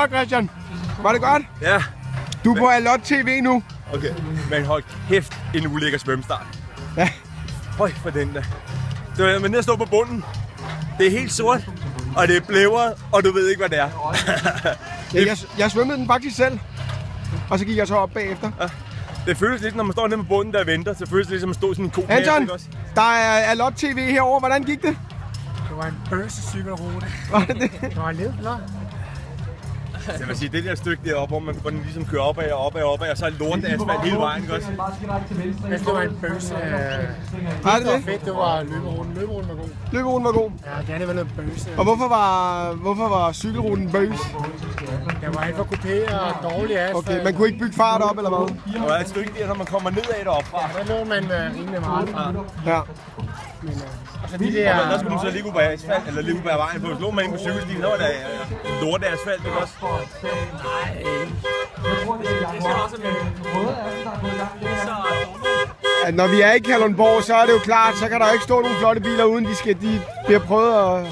så, Christian? Var det godt? Ja. Du er på Alot TV nu. Okay, men hold kæft, en ulækker svømmestart. Ja. Høj for den der. Det var, men nede at stå på bunden. Det er helt sort, og det er blævret, og du ved ikke, hvad det er. Ja, jeg svømmede den faktisk selv, og så gik jeg så op bagefter. Ja. Det føles lidt, når man står nede på bunden der og venter, så føles det lidt som at stå sådan en ko. Anton, der er Alot TV herovre. Hvordan gik det? Det var en bøssecykelrute. Var det det? Det var lidt blot. Jeg vil sige, det der stykke deroppe, hvor man ligesom kører opad og opad og opad, og så er lort asfalt hele vejen, ikke også? Det var en bøsse. det var fedt, det var løberuten. Løberuten var god. Løberuten var god. Ja, det andet var noget bøsse. Og hvorfor var cykelruten bøs? Der var alt for kupé og dårlig asfalt. Okay, man kunne ikke bygge fart op, eller hvad? Der var et stykke der, når man kommer nedad deroppe fra. Ja, der lå man rimelig meget fra. Ja. Men, og så de der... Der skulle man så ligge på asfalt, eller ligge på vejen på. Hvis lå man ind på cykelstien, så var der lort asfalt, ikke også? At når vi er i Kalundborg, så er det jo klart, så kan der jo ikke stå nogle flotte biler uden de bliver prøvet